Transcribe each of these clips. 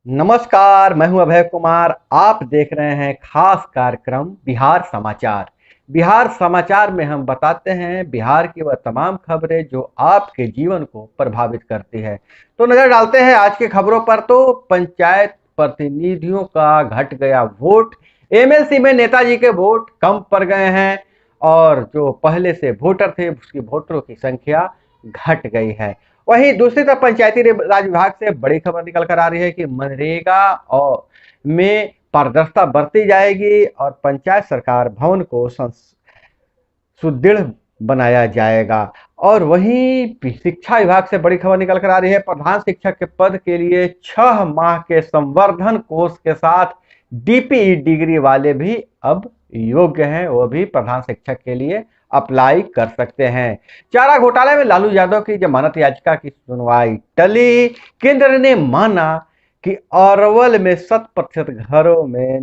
नमस्कार, मैं हूं अभय कुमार। आप देख रहे हैं खास कार्यक्रम बिहार समाचार। बिहार समाचार में हम बताते हैं बिहार की वह तमाम खबरें जो आपके जीवन को प्रभावित करती है। तो नजर डालते हैं आज की खबरों पर। तो पंचायत प्रतिनिधियों का घट गया वोट। एमएलसी में नेताजी के वोट कम पड़ गए हैं और जो पहले से वोटर थे उसकी वोटरों की संख्या घट गई है। वहीं दूसरी तरफ पंचायती राज विभाग से बड़ी खबर निकल कर आ रही है कि मनरेगा और में पारदर्शिता बरती जाएगी और पंचायत सरकार भवन को सुदृढ़ बनाया जाएगा। और वहीं शिक्षा विभाग से बड़ी खबर निकल कर आ रही है, प्रधान शिक्षक के पद के लिए 6 माह के संवर्धन कोर्स के साथ डीपीई डिग्री वाले भी अब योग्य हैं, वो भी प्रधान शिक्षक के लिए अप्लाई कर सकते हैं। चारा घोटाले में लालू यादव की जमानत याचिका की सुनवाई टली। केंद्र ने माना कि अरवल में 100% घरों में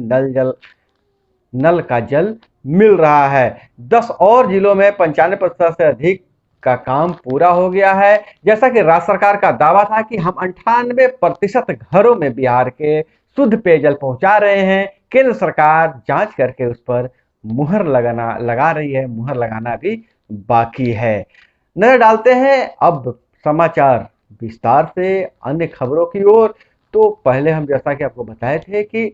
नल का जल मिल रहा है। 10 और जिलों में 95% से अधिक का काम पूरा हो गया है। जैसा कि राज्य सरकार का दावा था कि हम 98% घरों में बिहार के शुद्ध पेयजल पहुंचा रहे हैं। केंद्र सरकार जांच करके उस पर लगा रही है, मुहर लगाना भी बाकी है। नजर डालते हैं अब समाचार विस्तार से अन्य खबरों की ओर। तो पहले हम जैसा कि आपको बताए थे कि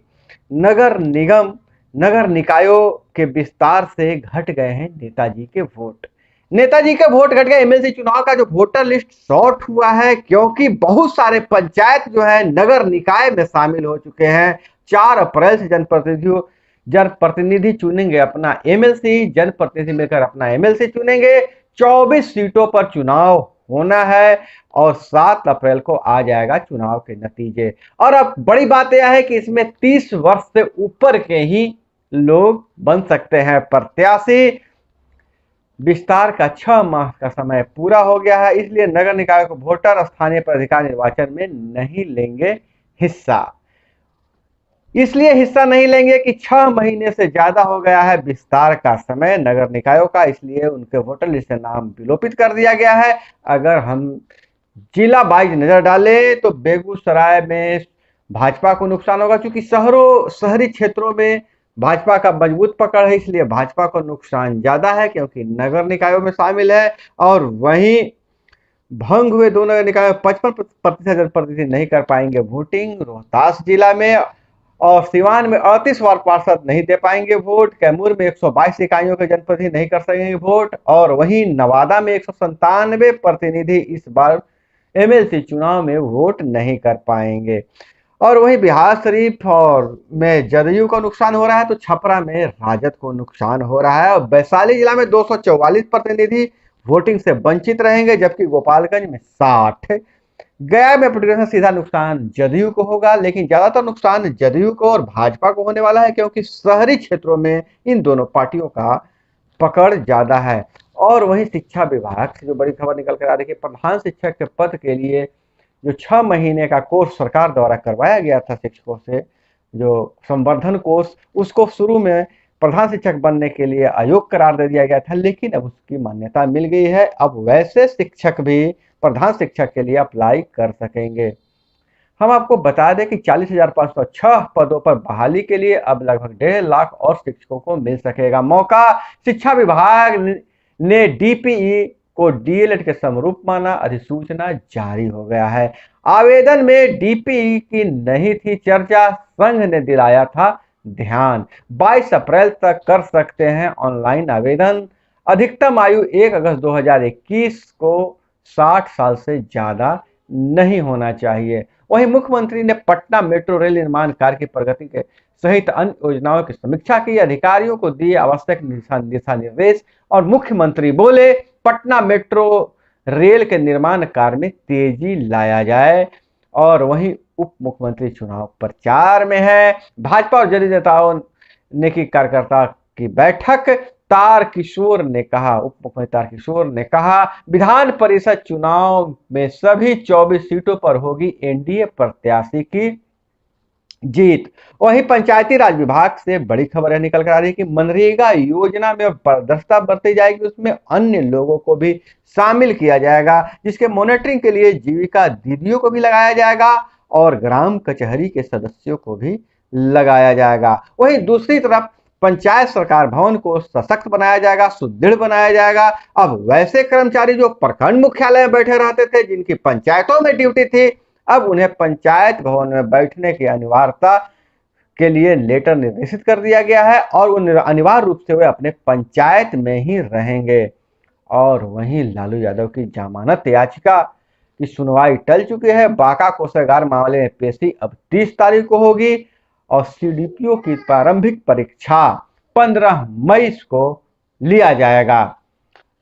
नगर निगम नगर निकायों के विस्तार से घट गए हैं नेताजी के वोट। नेताजी के वोट घट गए। एमएलसी चुनाव का जो वोटर लिस्ट शॉर्ट हुआ है क्योंकि बहुत सारे पंचायत जो है नगर निकाय में शामिल हो चुके हैं। 4 अप्रैल से जनप्रतिनिधि चुनेंगे अपना एमएलसी, जनप्रतिनिधि मिलकर अपना एमएलसी चुनेंगे। 24 सीटों पर चुनाव होना है और 7 अप्रैल को आ जाएगा चुनाव के नतीजे। और अब बड़ी बात यह है कि इसमें 30 वर्ष से ऊपर के ही लोग बन सकते हैं प्रत्याशी। विस्तार का 6 माह का समय पूरा हो गया है, इसलिए नगर निकाय को वोटर स्थानीय प्राधिकार निर्वाचन में नहीं लेंगे हिस्सा। इसलिए हिस्सा नहीं लेंगे कि 6 महीने से ज्यादा हो गया है विस्तार का समय नगर निकायों का, इसलिए उनके वोटर लिस्ट से नाम विलोपित कर दिया गया है। अगर हम जिला वाइज नजर डालें तो बेगूसराय में भाजपा को नुकसान होगा क्योंकि शहरी क्षेत्रों में भाजपा का मजबूत पकड़ है, इसलिए भाजपा को नुकसान ज्यादा है क्योंकि नगर निकायों में शामिल है। और वहीं भंग हुए दो नगर निकाय 55% जनप्रतिनिधि नहीं कर पाएंगे वोटिंग रोहतास जिला में। और सिवान में 38 वार्ड पार्षद नहीं दे पाएंगे वोट। कैमूर में 122 इकाइयों के जनप्रतिनिधि नहीं कर सकेंगे वोट। और वहीं नवादा में 197 प्रतिनिधि इस बार एमएलसी चुनाव में वोट नहीं कर पाएंगे। और वहीं बिहार शरीफ और में जदयू को नुकसान हो रहा है तो छपरा में राजद को नुकसान हो रहा है। और वैशाली जिला में 244 प्रतिनिधि वोटिंग से वंचित रहेंगे जबकि गोपालगंज में 60। गया में प्रतिशत सीधा नुकसान जदयू को होगा, लेकिन ज्यादातर नुकसान जदयू को और भाजपा को होने वाला है क्योंकि शहरी क्षेत्रों में इन दोनों पार्टियों का पकड़ ज्यादा है। और वहीं शिक्षा विभाग से जो बड़ी खबर निकल कर आ रही है कि प्रधान शिक्षक के पद के लिए जो 6 महीने का कोर्स सरकार द्वारा करवाया गया था शिक्षकों से, जो संवर्धन कोर्स, उसको शुरू में प्रधान शिक्षक बनने के लिए अयोग्य करार दे दिया गया था, लेकिन अब उसकी मान्यता मिल गई है। अब वैसे शिक्षक भी प्रधान शिक्षक के लिए अप्लाई कर सकेंगे। हम आपको बता दें कि 40,506 पदों पर बहाली के लिए अब लगभग 1.5 लाख और शिक्षकों को मिल सकेगा मौका। शिक्षा विभाग ने डीपीई को डीएलएड के समरूप माना, अधिसूचना जारी हो गया है। आवेदन में डीपीई की नहीं थी चर्चा, संघ ने दिलाया था ध्यान। 22 अप्रैल तक कर सकते हैं ऑनलाइन आवेदन। अधिकतम आयु 1 अगस्त 2021 को 60 साल से ज्यादा नहीं होना चाहिए। वहीं मुख्यमंत्री ने पटना मेट्रो रेल निर्माण कार्य की प्रगति के सहित अन्य योजनाओं की समीक्षा की, अधिकारियों को दिए आवश्यक दिशा निर्देश। और मुख्यमंत्री बोले पटना मेट्रो रेल के निर्माण कार्य में तेजी लाया जाए। और वहीं उप मुख्यमंत्री चुनाव प्रचार में है। भाजपा और जदयू नेताओं ने की कार्यकर्ता की बैठक। उप मुख्यमंत्री तारकिशोर ने कहा विधान परिषद चुनाव में सभी 24 सीटों पर होगी एनडीए प्रत्याशी की जीत। वहीं पंचायती राज विभाग से बड़ी खबर निकल कर आ रही है कि मनरेगा योजना में पारदर्शिता बरती जाएगी, उसमें अन्य लोगों को भी शामिल किया जाएगा, जिसके मॉनिटरिंग के लिए जीविका दीदियों को भी लगाया जाएगा। और ग्राम कचहरी के सदस्यों को भी लगाया जाएगा। वहीं दूसरी तरफ पंचायत सरकार भवन को सशक्त बनाया जाएगा, सुदृढ़ बनाया जाएगा। अब वैसे कर्मचारी जो प्रखंड मुख्यालय में बैठे रहते थे, जिनकी पंचायतों में ड्यूटी थी, अब उन्हें पंचायत भवन में बैठने की अनिवार्यता के लिए लेटर निर्देशित कर दिया गया है और वो अनिवार्य रूप से वे अपने पंचायत में ही रहेंगे। और वहीं लालू यादव की जमानत याचिका की सुनवाई टल चुकी है। बांका कोषागार मामले में पेशी अब 30 तारीख को होगी और सीडीपीओ की प्रारंभिक परीक्षा 15 मई को लिया जाएगा।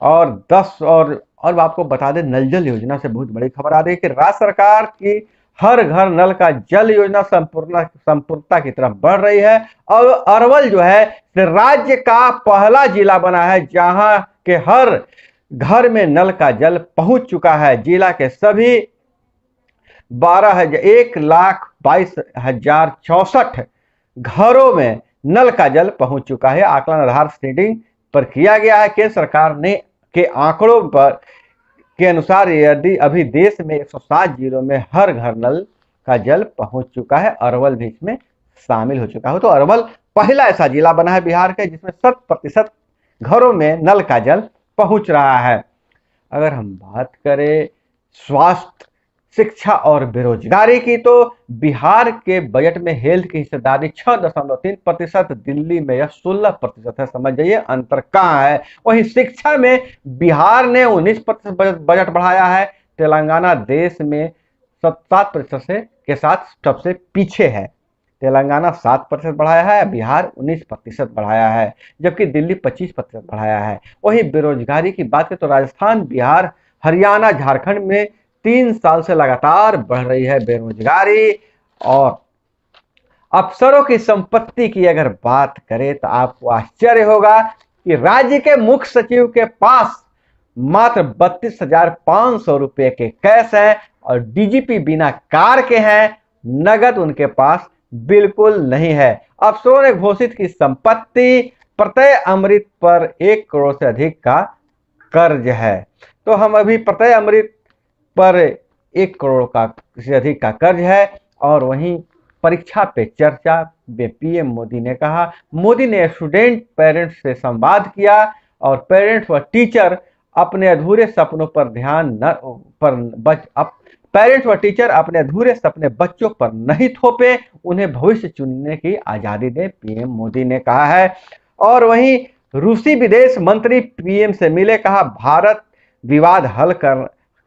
और 10 और आपको बता दें, नल जल योजना से बहुत बड़ी खबर आ रही है कि राज्य सरकार की हर घर नल का जल योजना संपूर्णता की तरफ बढ़ रही है। और अरवल जो है राज्य का पहला जिला बना है जहां के हर घर में नल का जल पहुंच चुका है। जिला के सभी 1,22,64 घरों में नल का जल पहुंच चुका है। आकलन आधार सीडिंग पर किया गया है। केंद्र सरकार ने के आंकड़ों पर के अनुसार यदि अभी देश में 107 जिलों में हर घर नल का जल पहुंच चुका है, अरवल भी इसमें शामिल हो चुका है। तो अरवल पहला ऐसा जिला बना है बिहार का जिसमें 100% घरों में नल का जल पहुंच रहा है। अगर हम बात करें स्वास्थ्य, शिक्षा और बेरोजगारी की, तो बिहार के बजट में हेल्थ की हिस्सेदारी 6.3%, दिल्ली में यह 16% है। समझ जाइए अंतर कहाँ है। वहीं शिक्षा में बिहार ने 19% बजट बढ़ाया है। तेलंगाना देश में 7% के साथ सबसे पीछे है। तेलंगाना 7% बढ़ाया है, बिहार 19% बढ़ाया है, जबकि दिल्ली 25% बढ़ाया है। वहीं बेरोजगारी की बात करें तो राजस्थान, बिहार, हरियाणा, झारखंड में 3 साल से लगातार बढ़ रही है बेरोजगारी। और अफसरों की संपत्ति की अगर बात करें तो आपको आश्चर्य होगा कि राज्य के मुख्य सचिव के पास मात्र 32,500 रुपए के कैश हैं और डीजीपी बिना कार के हैं। नगद उनके पास बिल्कुल नहीं है। अफसरों ने घोषित की संपत्ति प्रत्यय अमृत पर 1 करोड़ से अधिक का कर्ज है। तो हम अभी प्रत्यय अमृत पर 1 करोड़ का से अधिक का कर्ज है। और वहीं परीक्षा पे चर्चा में पीएम मोदी ने कहा, मोदी ने स्टूडेंट पेरेंट्स से संवाद किया और पेरेंट्स व टीचर अपने अधूरे सपनों पर पेरेंट्स व टीचर अपने अधूरे सपने बच्चों पर नहीं थोपे, उन्हें भविष्य चुनने की आजादी दें, पीएम मोदी ने कहा है। और वहीं रूसी विदेश मंत्री पीएम से मिले, कहा भारत विवाद हल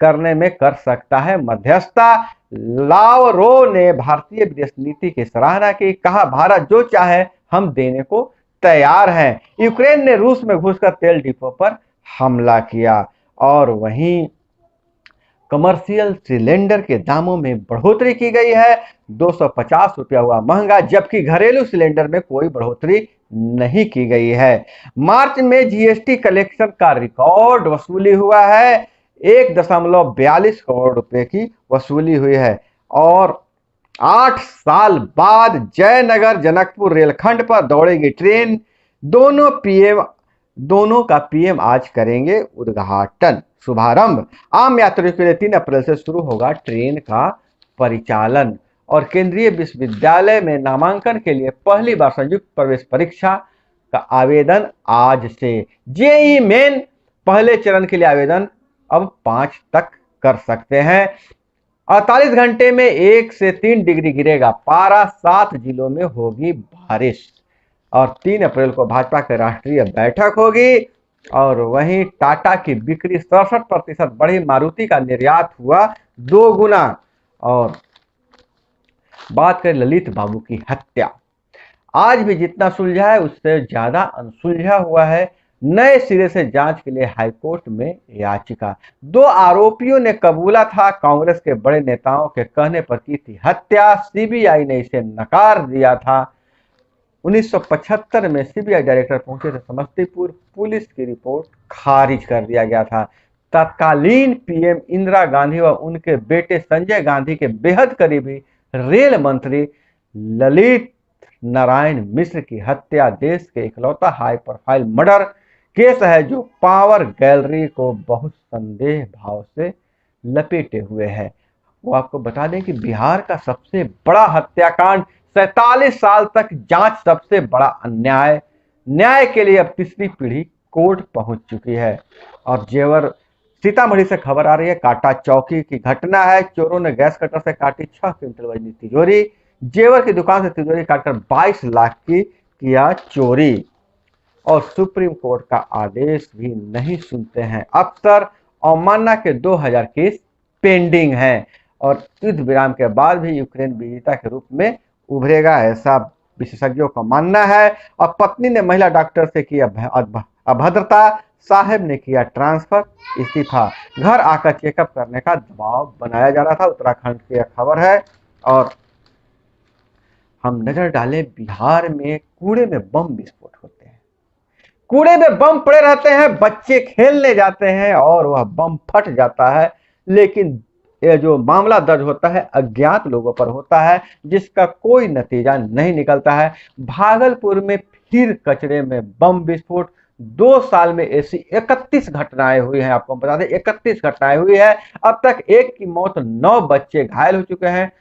करने में कर सकता है मध्यस्थता। लावरोव ने भारतीय विदेश नीति की सराहना की, कहा भारत जो चाहे हम देने को तैयार हैं। यूक्रेन ने रूस में घुसकर तेल डिपो पर हमला किया। और वहीं कमर्शियल सिलेंडर के दामों में बढ़ोतरी की गई है, 250 रुपया हुआ महंगा, जबकि घरेलू सिलेंडर में कोई बढ़ोतरी नहीं की गई है। मार्च में जीएसटी कलेक्शन का रिकॉर्ड वसूली हुआ है, 1.42 करोड़ रुपए की वसूली हुई है। और 8 साल बाद जयनगर जनकपुर रेलखंड पर दौड़ेगी ट्रेन, दोनों का पीएम आज करेंगे उद्घाटन शुभारंभ। आम यात्रियों के लिए 3 अप्रैल से शुरू होगा ट्रेन का परिचालन। और केंद्रीय विश्वविद्यालय में नामांकन के लिए पहली बार संयुक्त प्रवेश परीक्षा का आवेदन आज से। जेईई मेन पहले चरण के लिए आवेदन अब 5 तक कर सकते हैं। 48 घंटे में 1 से 3 डिग्री गिरेगा पारा, 7 जिलों में होगी बारिश। और 3 अप्रैल को भाजपा की राष्ट्रीय बैठक होगी। और वहीं टाटा की बिक्री 67% बढ़ी, मारुति का निर्यात हुआ 2 गुना। और बात करें ललित बाबू की हत्या, आज भी जितना सुलझा है उससे ज्यादा अनसुलझा हुआ है। नए सिरे से जांच के लिए हाईकोर्ट में याचिका। 2 आरोपियों ने कबूला था कांग्रेस के बड़े नेताओं के कहने पर की थी हत्या, सीबीआई ने इसे नकार दिया था। 1975 में सीबीआई डायरेक्टर पहुंचे थे समस्तीपुर, पुलिस की रिपोर्ट खारिज कर दिया गया था। तत्कालीन पीएम इंदिरा गांधी व उनके बेटे संजय गांधी के बेहद करीबी रेल मंत्री ललित नारायण मिश्र की हत्या देश के इकलौता हाई प्रोफाइल मर्डर केस है जो पावर गैलरी को बहुत संदेह भाव से लपेटे हुए है। वो आपको बता दें कि बिहार का सबसे बड़ा हत्याकांड, 47 साल तक जांच, सबसे बड़ा अन्याय, न्याय के लिए अब तीसरी पीढ़ी कोर्ट पहुंच चुकी है। और जेवर सीतामढ़ी से खबर आ रही है, काटा चौकी की घटना है। चोरों ने गैस कटर से काटी 6 क्विंटल वजनी तिजोरी। जेवर की दुकान से तिजोरी काटकर 22 लाख की किया चोरी। और सुप्रीम कोर्ट का आदेश भी नहीं सुनते हैं अफसर। अवमानना के 2000 केस पेंडिंग हैं और युद्ध विराम के बाद भी यूक्रेन विजेता के रूप में उभरेगा, ऐसा विशेषज्ञों का मानना है। और पत्नी ने महिला डॉक्टर से की अभद्रता, साहब ने किया ट्रांसफर, इस्तीफा। घर आकर चेकअप करने का दबाव बनाया जा रहा था। उत्तराखंड की खबर है। और हम नजर डालें, बिहार में कूड़े में बम विस्फोट होते हैं। कूड़े में बम पड़े रहते हैं, बच्चे खेलने जाते हैं और वह बम फट जाता है। लेकिन यह जो मामला दर्ज होता है अज्ञात लोगों पर होता है, जिसका कोई नतीजा नहीं निकलता है। भागलपुर में फिर कचरे में बम विस्फोट। 2 साल में ऐसी 31 घटनाएं हुई हैं। आपको बता दें 31 घटनाएं हुई है। अब तक एक की मौत, 9 बच्चे घायल हो चुके हैं।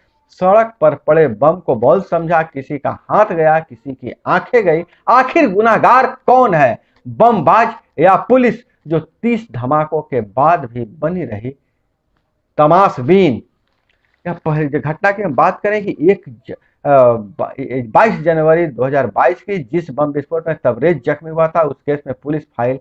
सड़क पर पड़े बम को बॉल समझा, किसी का हाथ गया, किसी की आंखें गई। आखिर गुनाहगार कौन है, बमबाज या पुलिस, जो 30 धमाकों के बाद भी बनी रही तमाशबीन। यह पहली घटना की हम बात करें कि 22 जनवरी 2022 की जिस बम विस्फोट में तबरेज जख्मी हुआ था, उस केस में पुलिस फाइल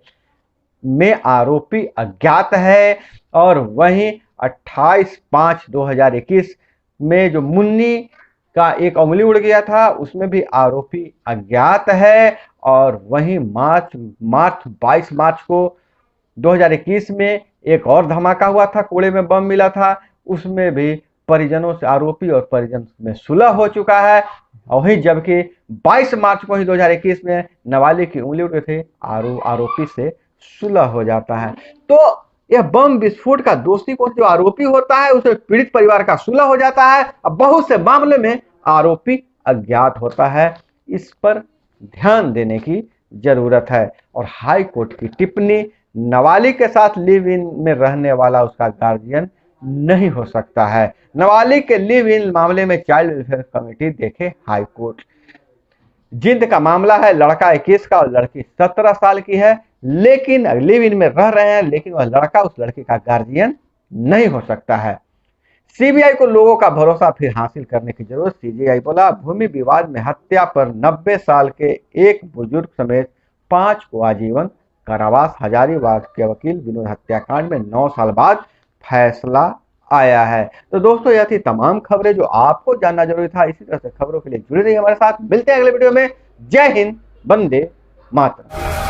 में आरोपी अज्ञात है। और वहीं 28/5/2021 में जो मुन्नी का एक उंगली उड़ गया था, उसमें भी आरोपी अज्ञात है। और वहीं मार्च 22 मार्च को 2021 में एक और धमाका हुआ था, कूड़े में बम मिला था, उसमें भी परिजनों से, आरोपी और परिजन में सुलह हो चुका है। वहीं जबकि 22 मार्च को ही 2021 में नाबालिग की उंगली उड़ गई थी, आरोपी से सुलह हो जाता है। तो यह बम विस्फोट का दोषी कौन, जो आरोपी होता है उसे पीड़ित परिवार का सुलह हो जाता है। अब बहुत से मामले में आरोपी अज्ञात होता है। इस पर ध्यान देने की जरूरत है। और हाई कोर्ट की टिप्पणी, नाबालिग के साथ लिव इन में रहने वाला उसका गार्जियन नहीं हो सकता है। नाबालिग के लिव इन मामले में चाइल्ड वेलफेयर कमेटी देखे हाई कोर्ट। जिंद का मामला है, लड़का 21 का और लड़की 17 साल की है, लेकिन लिव इन में रह रहे हैं, लेकिन वह लड़का उस लड़की का गार्जियन नहीं हो सकता है। सीबीआई को लोगों का भरोसा फिर हासिल करने की जरूरत, सीबीआई बोला। भूमि विवाद में हत्या पर 90 साल के एक बुजुर्ग समेत 5 को आजीवन कारावास। हजारीबाग के वकील विनोद हत्याकांड में 9 साल बाद फैसला आया है। तो दोस्तों, यह थी तमाम खबरें जो आपको जानना जरूरी था। इसी तरह से खबरों के लिए जुड़े रहिए हमारे साथ। मिलते हैं अगले वीडियो में। जय हिंद, वंदे मातरम।